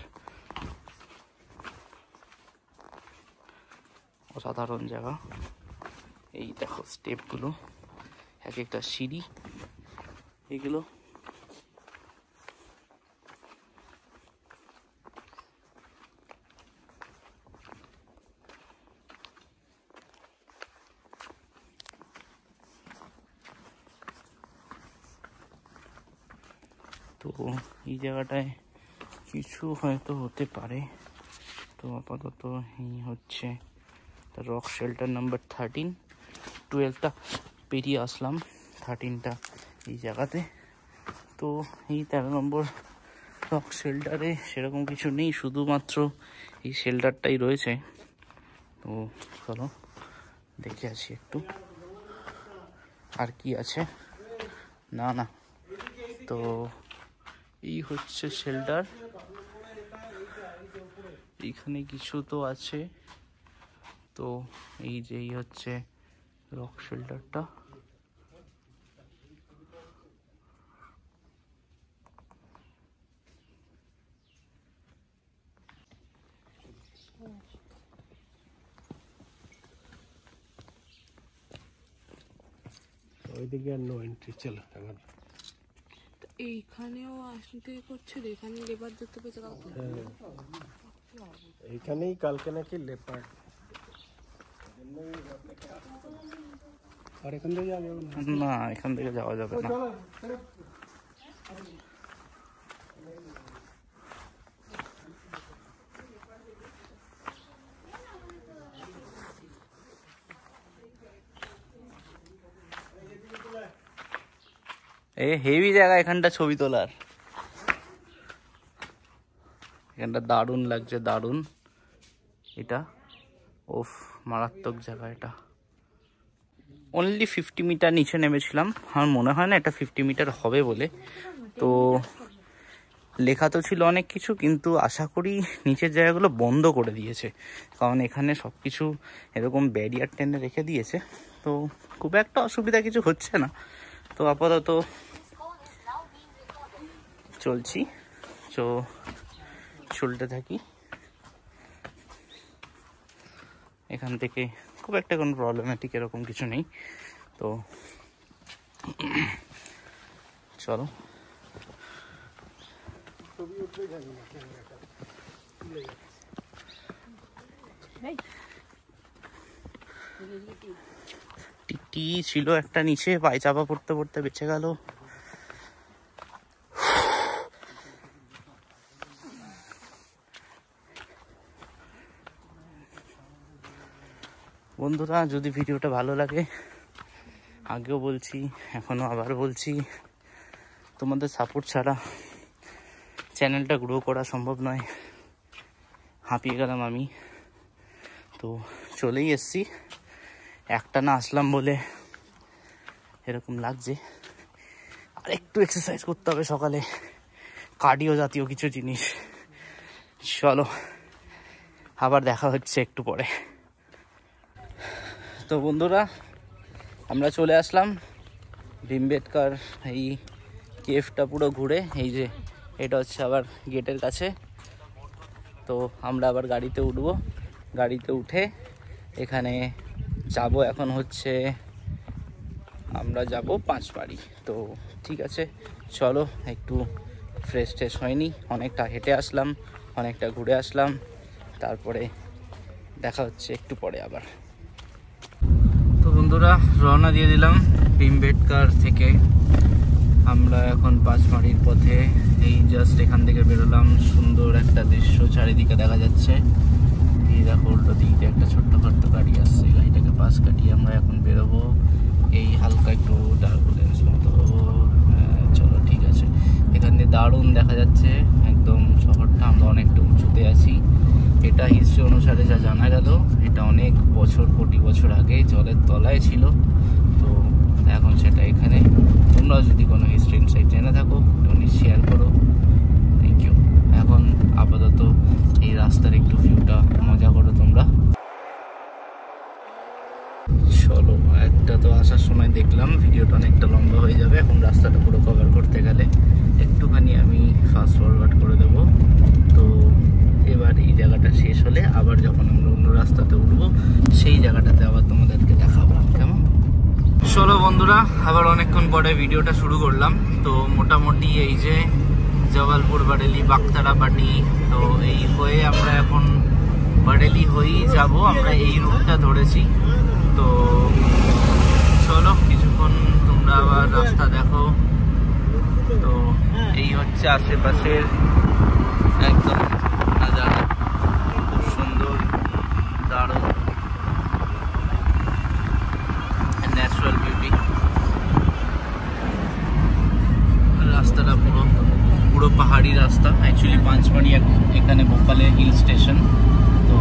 S1: অসাধারণ জায়গা। এই দেখো স্টেপগুলো, এক একটা সিঁড়ি এগুলো। তো এই জায়গাটায় কিছু হয়তো হতে পারে। তো আপাতত এই হচ্ছে রক শেল্টার নাম্বার 13। 12টা পেরিয়ে আসলাম, 13টা এই জায়গাতে। তো এই 13 নম্বর রক শেল্টারে সেরকম কিছু নেই, শুধুমাত্র এই শেল্টারটাই রয়েছে। তো চলো দেখে আসি একটু। আর কি আছে না না, তো এই হচ্ছে শেল্টার। এইখানে কিছু তো আছে, তো এই যে এই হচ্ছে রক শেল্টারটা।
S3: ওইদিকে আর নো এন্ট্রি, চলো এখন।
S4: এইখানেও আসতে করছে, এখানে লেবার দেখতে পেয়েছে কাউকে?
S3: এইখানেই কালকে নাকি লেপার্ড। আর এখান থেকে যাওয়া যাবে
S1: না, এখান থেকে যাওয়া যাবে না। হেভি জায়গা এখানটা ছবি তোলার, এখানটা দারুণ লাগছে, দারুণ। এটা ওফ, মারাত্মক জায়গা এটা। অনলি 50 মিটার নিচে নেমেছিলাম, আমার মনে হয় না এটা 50 মিটার হবে বলে। তো লেখা তো ছিল অনেক কিছু, কিন্তু আশা করি নিচের জায়গাগুলো বন্ধ করে দিয়েছে, কারণ এখানে সব কিছু এরকম ব্যারিয়ার টেনে রেখে দিয়েছে। তো খুব একটা অসুবিধা কিছু হচ্ছে না। তো আপাতত চলছি, তো চলতে থাকি। এখান থেকে খুব একটা কোনো প্রবলেমেটিক এরকম কিছু নেই। তো চলো, টিকটি ছিল একটা নিচে, পায়ে চাপা পড়তে পড়তে বেঁচে গেল। বন্ধুরা, যদি ভিডিওটা ভালো লাগে, আগেও বলছি এখনও আবার বলছি, তোমাদের সাপোর্ট ছাড়া চ্যানেলটা গ্রো করা সম্ভব নয়। হাঁপিয়ে গেলাম আমি, তো চলেই এসছি। একটা না আসলাম বলে এরকম লাগছে, আর একটু এক্সারসাইজ করতে হবে সকালে, কার্ডিও জাতীয় কিছু জিনিস। চলো, আবার দেখা হচ্ছে একটু পরে। তো বন্ধুরা, আমরা চলে আসলাম ভীমবেটকার এই কেভটা পুরো ঘুরে। এই যে এটা হচ্ছে আবার গেটের কাছে। তো আমরা আবার গাড়িতে উঠবো, গাড়িতে উঠে এখানে যাব। এখন হচ্ছে আমরা যাব পাঁচবাড়ি। তো ঠিক আছে, চলো একটু ফ্রেশ ট্রেশ হয়নি, অনেকটা হেঁটে আসলাম, অনেকটা ঘুরে আসলাম, তারপরে দেখা হচ্ছে একটু পরে আবার। তো বন্ধুরা, রওনা দিয়ে দিলাম ভীমবেটকার থেকে। আমরা এখন পাঁচমারির পথে। এই জাস্ট এখান থেকে বেরোলাম, সুন্দর একটা দৃশ্য চারিদিকে দেখা যাচ্ছে। এই দেখো, উল্টো দিক দিয়ে একটা ছোট্ট খাট্ট গাড়ি আসছে, গাড়িটাকে পাশ কাটিয়ে আমরা এখন বেরোবো। এই হালকা একটু টার্বুলেন্স মতো, চলো ঠিক আছে। এখান দিয়ে দারুণ দেখা যাচ্ছে একদম শহরটা। আমরা অনেকটা উঁচুতে আছি। এটা হিস্ট্রি অনুসারে যা জানা গেল, এটা অনেক বছর, কোটি বছর আগে জলের তলায় ছিল। তো এখন সেটা এখানে। তোমরাও যদি কোনো হিস্ট্রি ইনসাইট জেনে থাকো, তুমি শেয়ার করো। Thank you. এখন আপাতত এই রাস্তার একটু ভিউটা মজা করো তোমরা। চলো, একটা তো আসার সময় দেখলাম, ভিডিওটা অনেকটা লম্বা হয়ে যাবে। এখন রাস্তাটা পুরো কভার করতে গেলে একটুখানি আমি ফাস্ট ফরওয়ার্ড করে দেবো। তো এবার এই জায়গাটা শেষ হলে আবার যখন আমরা অন্য রাস্তাতে উঠবো, সেই জায়গাটাতে আবার তোমাদেরকে দেখাবো, কেমন? চলো বন্ধুরা, আবার অনেকক্ষণ পরে ভিডিওটা শুরু করলাম। তো মোটামুটি এই যে জবালপুর, বারেলি, বাগতারা, পাটি, তো এই হয়ে আমরা এখন বারেলি হয়েই যাব। আমরা এই রুটটা ধরেছি। তো চলো, কিছুক্ষণ তোমরা আবার রাস্তা দেখো। তো এই হচ্ছে আশেপাশের একদম নাজারা, খুব সুন্দর, দারুণ ন্যাচারাল বিউটি। রাস্তাটা পুরো পাহাড়ি রাস্তা। অ্যাকচুয়ালি পাঁচমারি এখানে ভোপালের হিল স্টেশন। তো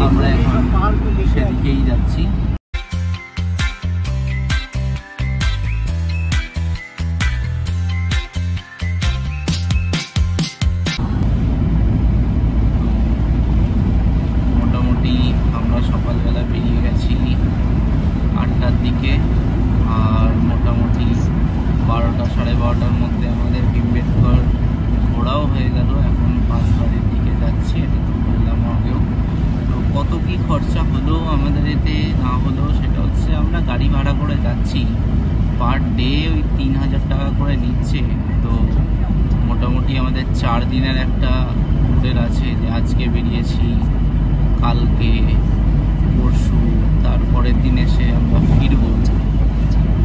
S1: আমরা এখন সেদিকেই যাচ্ছি। আছে। তো মোটামুটি আমাদের 4 দিনের একটা ট্যুরের আছে, যে আজকে বেরিয়েছি, কালকে, পরশু, তারপরের দিন এসে আমরা ফিরবো।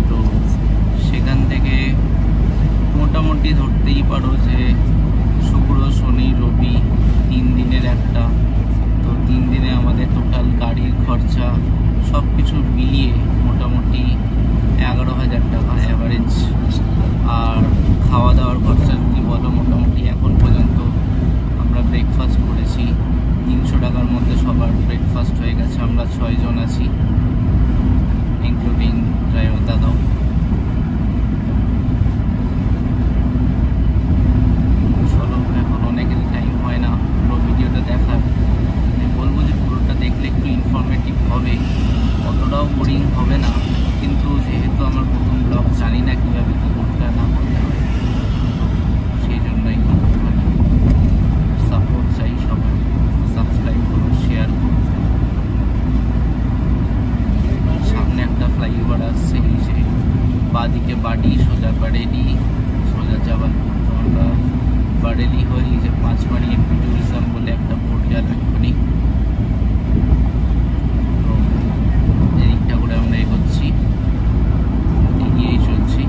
S1: তো সেখান থেকে মোটামুটি ধরতেই পারো যে শুক্র, শনি, রবি 3 দিনের একটা। তো 3 দিনে আমাদের টোটাল গাড়ির খরচা সব কিছু মিলিয়ে মোটামুটি 11,000 টাকা অ্যাভারেজ। আর খাওয়া দাওয়ার খরচা যদি বলো, মোটামুটি এখন পর্যন্ত আমরা ব্রেকফাস্ট করেছি 300 টাকার মধ্যে, সবার ব্রেকফাস্ট হয়ে গেছে। আমরা 6 জন আছি, ইনক্লুডিং ড্রাইভার দাদাও। চলো, এখন অনেকের টাইম হয় না পুরো ভিডিওটা দেখার। বলবো যে পুরোটা দেখলে একটু ইনফরমেটিভ হবে, অতটাও বোরিং হবে না। কিন্তু যেহেতু আমার প্রথম ব্লগ, জানি না কীভাবে কী করতে না করতে হবে, সেই জন্যই সাপোর্ট চাই সবাই। সাবস্ক্রাইব করুন, শেয়ার করুন। সামনে একটা ফ্লাইওভার আসছে, এই যে বাদিকে বাড়ি, সোজা বারেলি, সোজা জবলপুর। তো আমরা বারেলি হই, যে 5 মারি এমপি ট্যুরিজম বলে একটা বোর্ড গেল এক্ষুনি। তো এদিকটা করে আমরা এগোচ্ছি, এগিয়েই চলছি।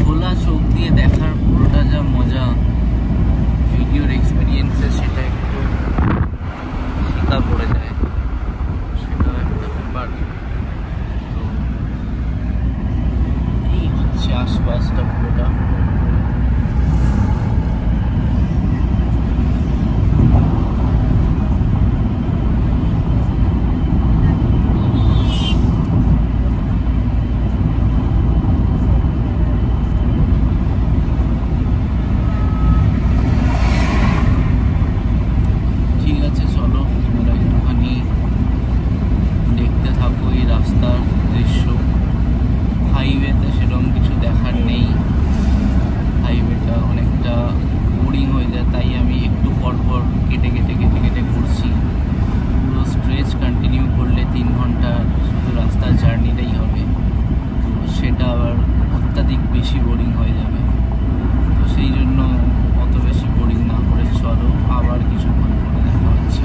S1: খোলা চোখ দিয়ে দেখার পুরোটা যা মজা ভিডিওর এক্সপিরিয়েন্সে, সেটা একটু ফিকা পড়ে যায়, সেটাও একটা ব্যাপার। তো এই হচ্ছে আশপাশটা পুরোটা। ঠিক আছে, চলো তোমরা একটুখানি দেখতে থাকো এই রাস্তার দৃশ্য। হাইওয়েতে সেরকম কিছু দেখার নেই, হাইওয়েটা অনেকটা বোরিং হয়ে যায়, তাই আমি একটু পরপর কেটে কেটে কেটে কেটে করছি। পুরো স্ট্রেচ কন্টিনিউ করলে 3 ঘন্টা শুধু রাস্তার জার্নিটাই হবে, তো সেটা আবার অত্যাধিক বেশি বোরিং হয়ে যাবে। তো সেই জন্য অত বেশি বোরিং না করে চলো, আবার কিছুক্ষণ পরে দেখা হচ্ছে।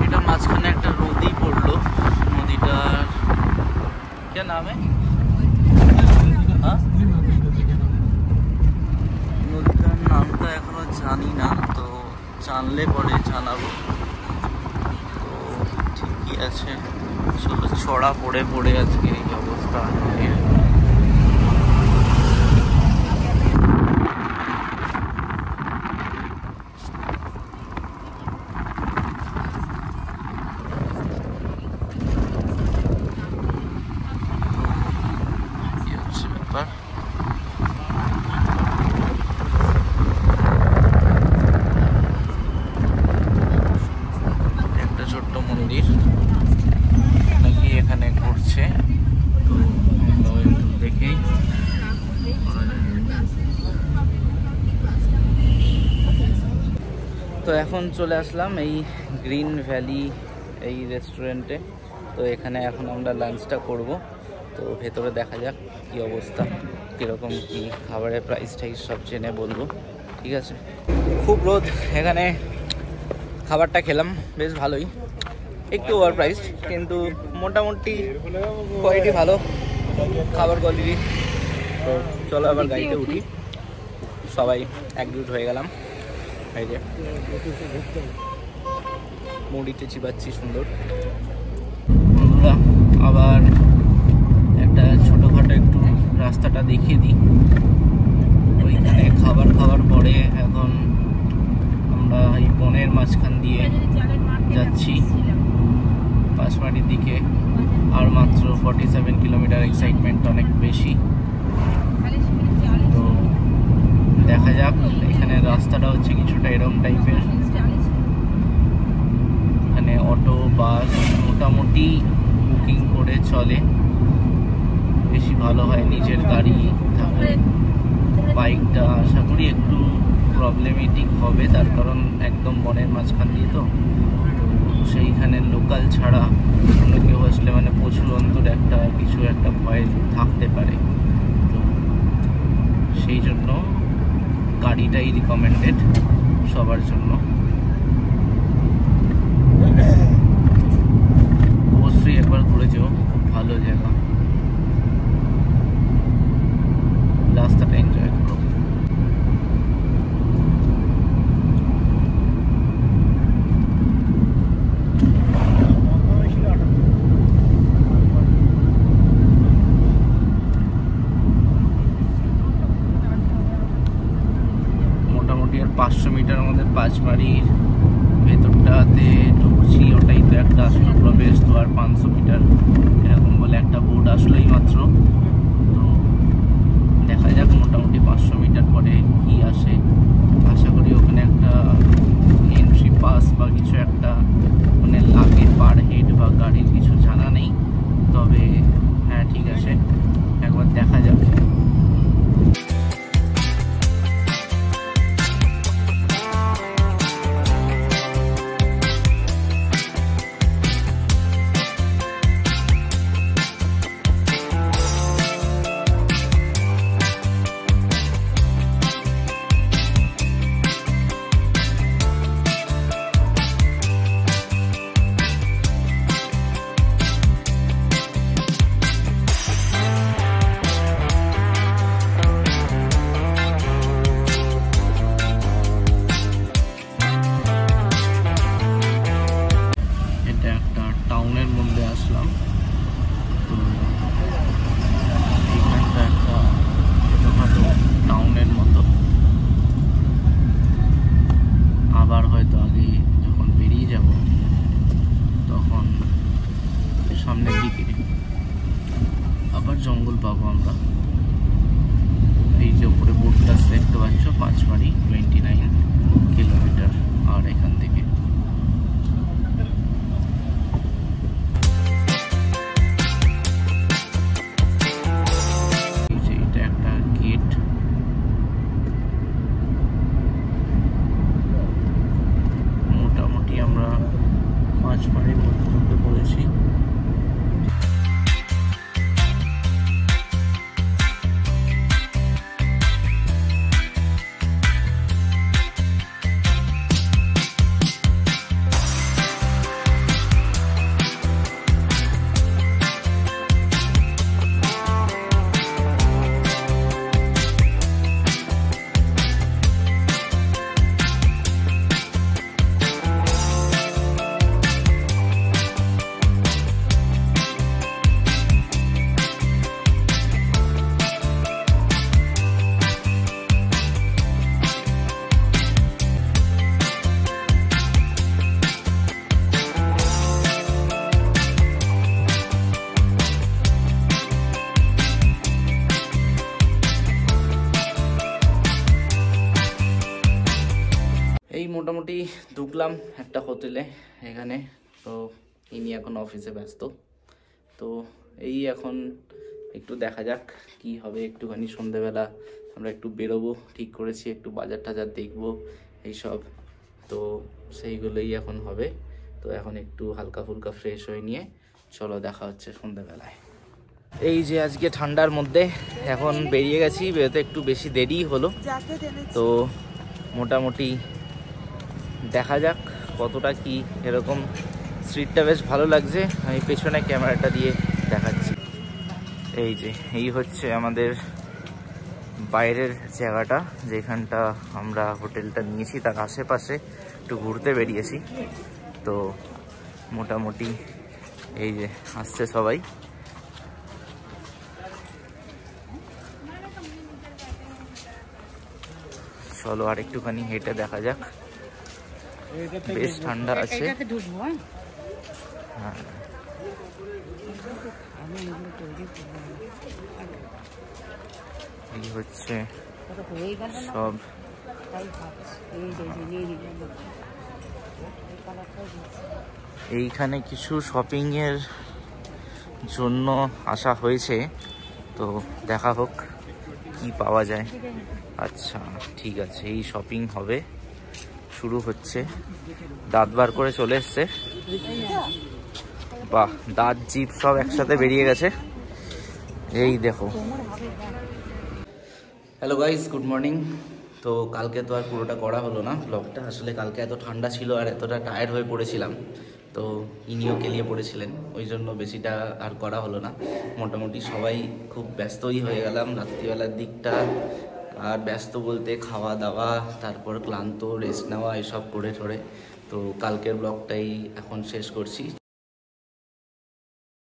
S1: এটা মাঝখানে একটা নদী পড়লো, নদীটার क्या नाम है? हाँ? নদীটার নামটা এখনো জানি না, তো জানলে পরে জানাবো। তো ঠিকই আছে, চলো। ছড়া পড়ে পড়ে আজকে এই অবস্থা। একটা ছোট্ট মন্দির নাকি এখানে ঘুরছে, তো আমরা একটু দেখেই। তো এখন চলে আসলাম এই গ্রিন ভ্যালি এই রেস্টুরেন্টে। তো এখানে এখন আমরা লাঞ্চটা করব। তো ভেতরে দেখা যাক কি অবস্থা, কীরকম কি খাবারের প্রাইস টাইস সব জেনে বলবো, ঠিক আছে। খুব রোদ, এখানে খাবারটা খেলাম বেশ ভালোই, একটু ওভার প্রাইস, কিন্তু মোটামুটি কোয়ালিটি ভালো, খাবার কোয়ালিটি। তো চলো আবার গাড়িতে উঠি, সবাই একজুট হয়ে গেলাম। এই যে মুড়িতে চিবাচ্ছি সুন্দর। বন্ধুরা, আবার একটা ছোটোখাটো একটু রাস্তাটা দেখিয়ে দিই। ওইখানে খাবার খাওয়ার পরে এখন আমরা এই বনের মাঝখান দিয়ে যাচ্ছি পাঁচমাটির দিকে। আর মাত্র 47 কিলোমিটার, এক্সাইটমেন্ট অনেক বেশি। তো দেখা যাক, এখানে রাস্তাটা হচ্ছে কিছুটা এরকম টাইপের। এখানে অটো বাস মোটামুটি বুকিং করে চলে। বেশি ভালো হয় নিজের গাড়ি থাকলে। বাইকটা আশা করি একটু প্রবলেমেটিক হবে, তার কারণ একদম বনের মাঝখান দিয়ে তো সেইখানে লোকাল ছাড়া অন্য কেউ আসলে মানে প্রচুর অন্তর একটা কিছু একটা ভয় থাকতে পারে। তো সেই জন্য গাড়িটাই রিকমেন্ডেড সবার জন্য। অবশ্যই একবার ঘুরে যেও, খুব ভালো জায়গা, রাস্তাটা এনজয় করো। মোটামুটি আর 500 মিটার আমাদের পাঁচমারির ভেতরটাতে ঢুকছি, ওটাই তো একটা আসলো প্রবেশ দ্বার। 500 মিটার এরকম বলে একটা বোর্ড আসলোই মাত্র। তো দেখা যাক মোটামুটি 500 মিটার পরে কি আসে। আশা করি ওখানে একটা এন্ট্রি পাস বা কিছু একটা মানে লাগে পার হেড, বা গাড়ির কিছু জানা নেই, তবে হ্যাঁ ঠিক আছে, একবার দেখা যাবে। জঙ্গল পাবো আমরা। এই যে উপরে বোর্ডটা দেখতে পাচ্ছ, পাঁচমারি 29 কিলোমিটার আর এখান থেকে। এটা একটা গেট, মোটামুটি আমরা পাঁচমারির মধ্যে ঢুকে পড়েছি। এই মোটামুটি ঢুকলাম একটা হোটেলে এখানে। তো ইনি এখন অফিসে ব্যস্ত। তো এই এখন একটু দেখা যাক কি হবে। একটুখানি সন্ধেবেলা আমরা একটু বেরোবো ঠিক করেছি, একটু বাজার টাজার দেখবো এইসব, তো সেইগুলোই এখন হবে। তো এখন একটু হালকা ফুলকা ফ্রেশ হয়ে নিয়ে চলো দেখা হচ্ছে সন্ধেবেলায়। এই যে আজকে ঠান্ডার মধ্যে এখন বেরিয়ে গেছি, বেরোতে একটু বেশি দেরি হলো। তো মোটামুটি দেখা যাক কতটা কি এরকম। স্ট্রিটটা বেশ ভালো লাগছে, আমি পেছনে ক্যামেরাটা দিয়ে দেখাচ্ছি। এই যে এই হচ্ছে আমাদের বাইরের জায়গাটা, যেখানটা আমরা হোটেলটা নিয়েছি তার আশেপাশে একটু ঘুরতে বেরিয়েছি। তো মোটামুটি এই যে আসছে সবাই। চলো আর একটুখানি হেঁটে দেখা যাক, বেশ ঠান্ডা আছে। হ্যাঁ এই হচ্ছে সব। এইখানে কিছু শপিং এর জন্য আসা হয়েছে, তো দেখা হোক কি পাওয়া যায়। আচ্ছা ঠিক আছে, এই শপিং হবে, শুরু হচ্ছে। দাঁত বার করে চলে এসছে, বাহ, দাঁত জিভ সব একসাথে বেরিয়ে গেছে, এই দেখো। Hello guys, good morning. তো কালকে তো আর পুরোটা করা হলো না ব্লগটা, আসলে কালকে এত ঠান্ডা ছিল আর এতটা টায়ার্ড হয়ে পড়েছিলাম, তো ইনিও কেলিয়ে পড়েছিলেন, ওই জন্য বেশিটা আর করা হলো না। মোটামুটি সবাই খুব ব্যস্তই হয়ে গেলাম রাত্রিবেলার দিকটা, আর ব্যস্ত বলতে খাওয়া দাওয়া, তারপর ক্লান্ত, রেস্ট নেওয়া, এসব করে ঠরে। তো কালকের ব্লগটাই এখন শেষ করছি।